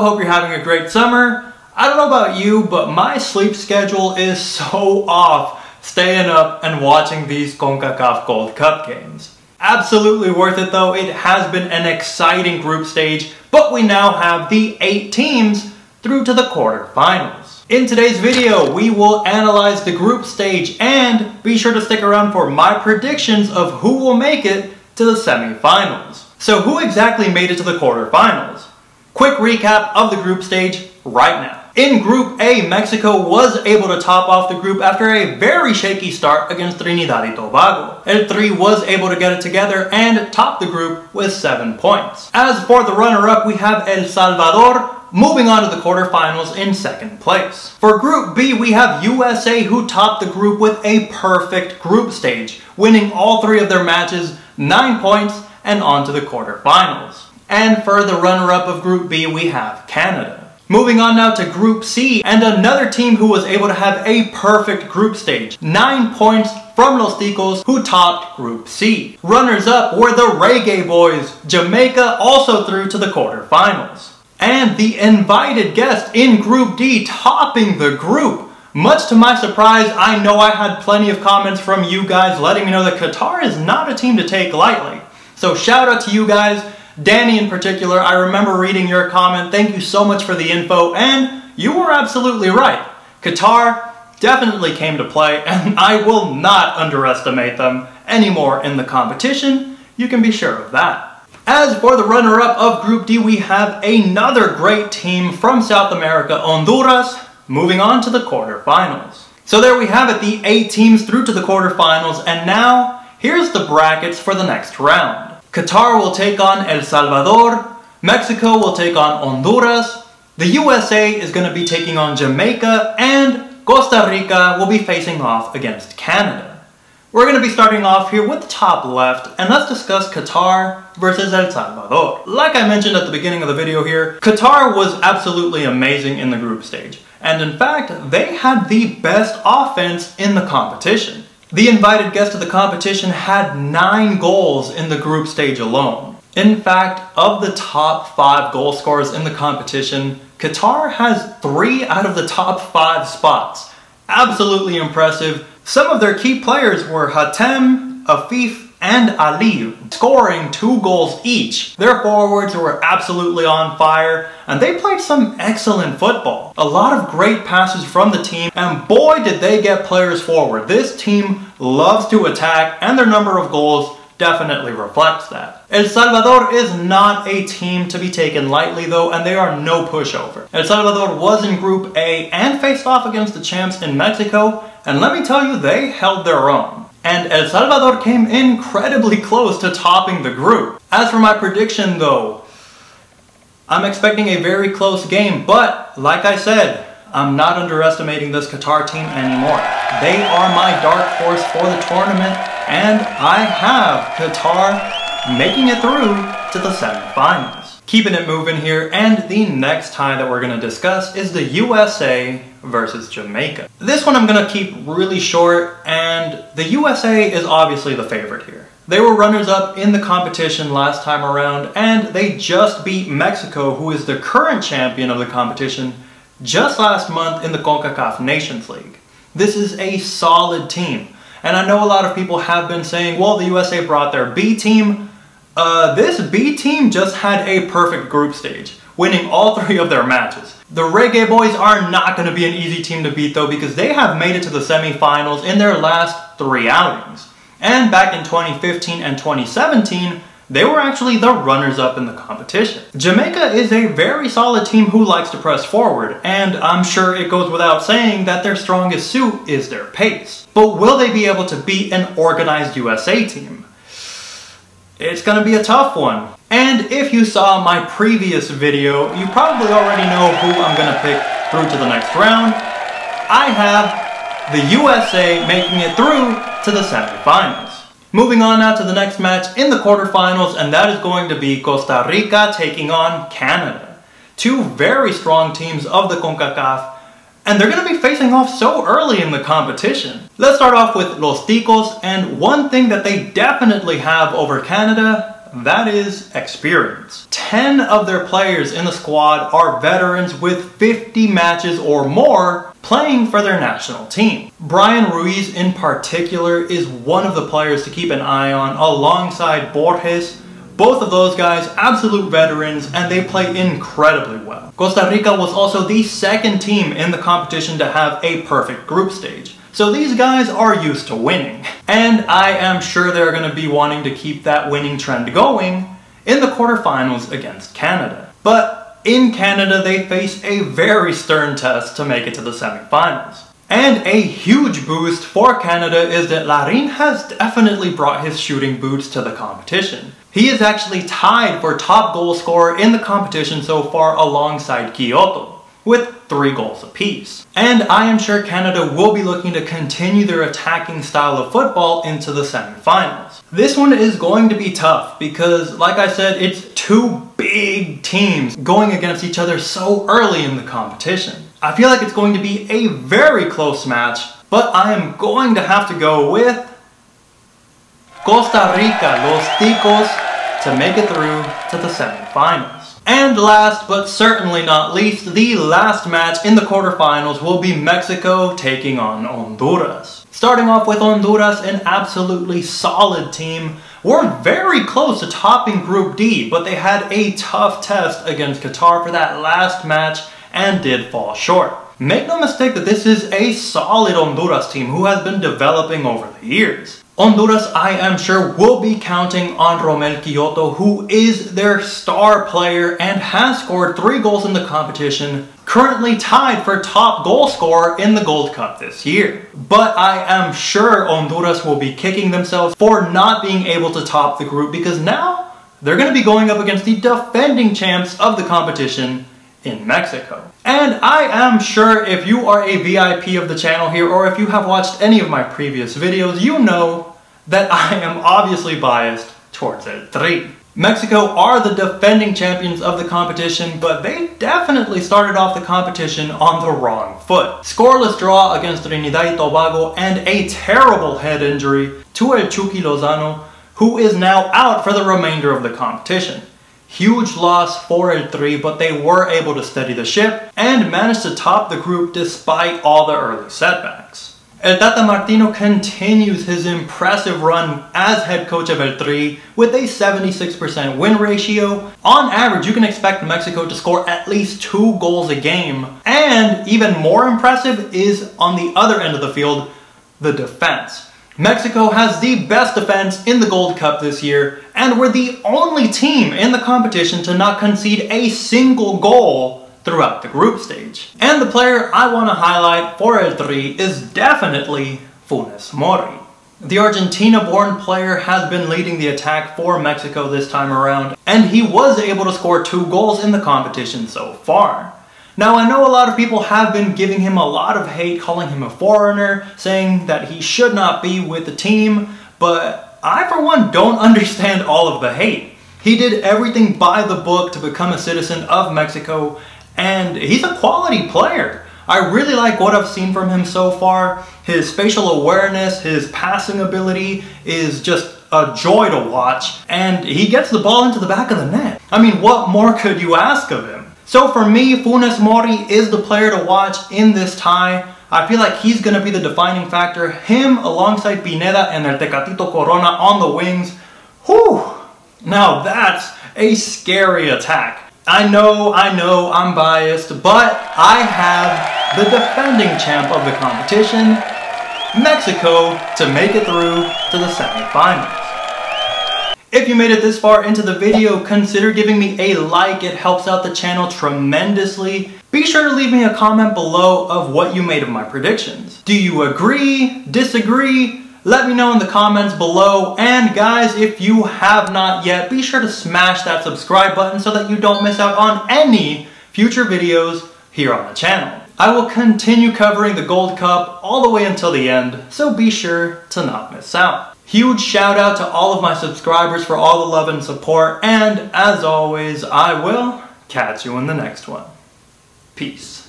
hope you're having a great summer. I don't know about you, but my sleep schedule is so off staying up and watching these Concacaf Gold Cup games. Absolutely worth it though. It has been an exciting group stage, but we now have the 8 teams through to the quarterfinals. In today's video, we will analyze the group stage and be sure to stick around for my predictions of who will make it to the semifinals. So who exactly made it to the quarterfinals? Quick recap of the group stage right now. In Group A, Mexico was able to top off the group after a very shaky start against Trinidad y Tobago. El Tri was able to get it together and top the group with 7 points. As for the runner-up, we have El Salvador moving on to the quarterfinals in 2nd place. For Group B, we have USA who topped the group with a perfect group stage, winning all 3 of their matches, 9 points, and on to the quarterfinals. And for the runner-up of Group B, we have Canada. Moving on now to Group C, and another team who was able to have a perfect group stage. 9 points from Los Ticos, who topped Group C. Runners up were the Reggae Boys, Jamaica, also through to the quarterfinals. And the invited guest in Group D topping the group. Much to my surprise, I know I had plenty of comments from you guys letting me know that Qatar is not a team to take lightly. So shout out to you guys. Danny in particular, I remember reading your comment. Thank you so much for the info, and you were absolutely right. Qatar definitely came to play, and I will not underestimate them anymore in the competition. You can be sure of that. As for the runner-up of Group D, we have another great team from South America, Honduras, moving on to the quarterfinals. So there we have it, the 8 teams through to the quarterfinals, and now here's the brackets for the next round. Qatar will take on El Salvador, Mexico will take on Honduras, the USA is going to be taking on Jamaica, and Costa Rica will be facing off against Canada. We're going to be starting off here with the top left, and let's discuss Qatar versus El Salvador. Like I mentioned at the beginning of the video here, Qatar was absolutely amazing in the group stage, and in fact, they had the best offense in the competition. The invited guest of the competition had 9 goals in the group stage alone. In fact, of the top 5 goal scorers in the competition, Qatar has 3 out of the top 5 spots. Absolutely impressive. Some of their key players were Hatem, Afif, and Ali, scoring 2 goals each. Their forwards were absolutely on fire, and they played some excellent football. A lot of great passes from the team, and boy did they get players forward. This team loves to attack, and their number of goals definitely reflects that. El Salvador is not a team to be taken lightly though, and they are no pushover. El Salvador was in Group A and faced off against the champs in Mexico, and let me tell you, they held their own. And El Salvador came incredibly close to topping the group. As for my prediction though, I'm expecting a very close game, but like I said, I'm not underestimating this Qatar team anymore. They are my dark horse for the tournament, and I have Qatar making it through to the semifinals. Keeping it moving here, and the next tie that we're going to discuss is the USA versus Jamaica. This one I'm going to keep really short, and the USA is obviously the favorite here. They were runners-up in the competition last time around, and they just beat Mexico, who is the current champion of the competition, just last month in the Concacaf Nations League. This is a solid team, and I know a lot of people have been saying, well, the USA brought their B team. This B team just had a perfect group stage, winning all 3 of their matches. The Reggae Boys are not going to be an easy team to beat though, because they have made it to the semifinals in their last 3 outings. And back in 2015 and 2017, they were actually the runners-up in the competition. Jamaica is a very solid team who likes to press forward, and I'm sure it goes without saying that their strongest suit is their pace. But will they be able to beat an organized USA team? It's going to be a tough one. And if you saw my previous video, you probably already know who I'm going to pick through to the next round. I have the USA making it through to the semifinals. Moving on now to the next match in the quarterfinals, and that is going to be Costa Rica taking on Canada. 2 very strong teams of the Concacaf, and they're going to be facing off so early in the competition. Let's start off with Los Ticos, and one thing that they definitely have over Canada, that is experience. 10 of their players in the squad are veterans with 50 matches or more playing for their national team. Brian Ruiz in particular is one of the players to keep an eye on alongside Borges. Both of those guys, absolute veterans, and they play incredibly well. Costa Rica was also the second team in the competition to have a perfect group stage. So these guys are used to winning. And I am sure they're going to be wanting to keep that winning trend going in the quarterfinals against Canada. But in Canada, they face a very stern test to make it to the semifinals. And a huge boost for Canada is that Larin has definitely brought his shooting boots to the competition. He is actually tied for top goal scorer in the competition so far alongside Kyoto, with 3 goals apiece. And I am sure Canada will be looking to continue their attacking style of football into the semifinals. This one is going to be tough because, like I said, it's 2 big teams going against each other so early in the competition. I feel like it's going to be a very close match, but I am going to have to go with Costa Rica, Los Ticos, to make it through to the semifinals. And last but certainly not least, the last match in the quarterfinals will be Mexico taking on Honduras. Starting off with Honduras, an absolutely solid team. We're very close to topping Group D, but they had a tough test against Qatar for that last match and did fall short. Make no mistake that this is a solid Honduras team who has been developing over the years. Honduras, I am sure, will be counting on Romel Kyoto, who is their star player and has scored 3 goals in the competition, currently tied for top goal scorer in the Gold Cup this year. But I am sure Honduras will be kicking themselves for not being able to top the group, because now they're going to be going up against the defending champs of the competition in Mexico. And I am sure if you are a VIP of the channel here, or if you have watched any of my previous videos, you know that I am obviously biased towards El Tri. Mexico are the defending champions of the competition, but they definitely started off the competition on the wrong foot. Scoreless draw against Trinidad y Tobago and a terrible head injury to El Chucky Lozano, who is now out for the remainder of the competition. Huge loss for El Tri, but they were able to steady the ship and managed to top the group despite all the early setbacks. El Tata Martino continues his impressive run as head coach of El Tri with a 76% win ratio. On average, you can expect Mexico to score at least 2 goals a game. And even more impressive is on the other end of the field, the defense. Mexico has the best defense in the Gold Cup this year, and we're the only team in the competition to not concede a single goal throughout the group stage. And the player I want to highlight for El Tri is definitely Funes Mori. The Argentina-born player has been leading the attack for Mexico this time around, and he was able to score 2 goals in the competition so far. Now, I know a lot of people have been giving him a lot of hate, calling him a foreigner, saying that he should not be with the team, but I, for one, don't understand all of the hate. He did everything by the book to become a citizen of Mexico, and he's a quality player. I really like what I've seen from him so far. His spatial awareness, his passing ability is just a joy to watch, and he gets the ball into the back of the net. I mean, what more could you ask of him? So for me, Funes Mori is the player to watch in this tie. I feel like he's going to be the defining factor. Him alongside Pineda and El Tecatito Corona on the wings. Whew! Now that's a scary attack. I know, I'm biased, but I have the defending champ of the competition, Mexico, to make it through to the semifinals. If you made it this far into the video, consider giving me a like. It helps out the channel tremendously. Be sure to leave me a comment below of what you made of my predictions. Do you agree? Disagree? Let me know in the comments below. And guys, if you have not yet, be sure to smash that subscribe button so that you don't miss out on any future videos here on the channel. I will continue covering the Gold Cup all the way until the end, so be sure to not miss out. Huge shout out to all of my subscribers for all the love and support, and as always, I will catch you in the next one. Peace.